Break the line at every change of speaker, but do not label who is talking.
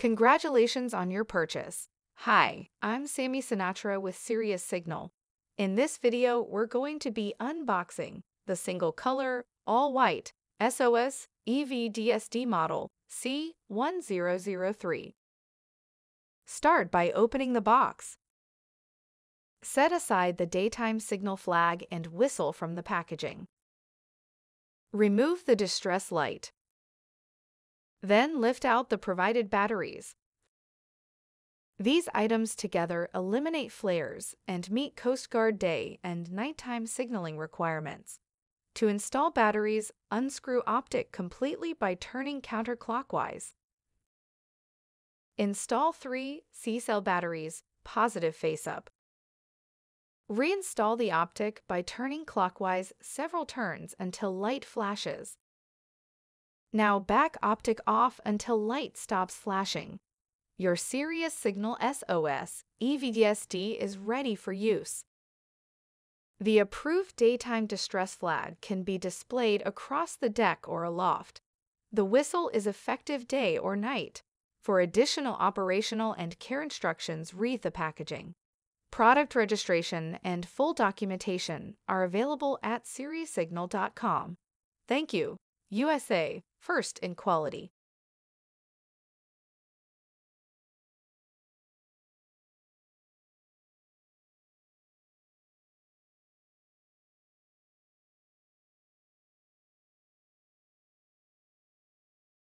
Congratulations on your purchase. Hi, I'm Sammy Sinatra with Sirius Signal. In this video, we're going to be unboxing the single-color, all-white SOS EV-DSD model C-1003. Start by opening the box. Set aside the daytime signal flag and whistle from the packaging. Remove the distress light. Then lift out the provided batteries. These items together eliminate flares and meet Coast Guard day and nighttime signaling requirements. To install batteries, unscrew optic completely by turning counterclockwise. Install 3 C-cell batteries, positive face-up. Reinstall the optic by turning clockwise several turns until light flashes. Now back optic off until light stops flashing. Your Sirius Signal SOS EV-DSD is ready for use. The approved daytime distress flag can be displayed across the deck or aloft. The whistle is effective day or night. For additional operational and care instructions, read the packaging. Product registration and full documentation are available at SiriusSignal.com. Thank you, USA, first in quality.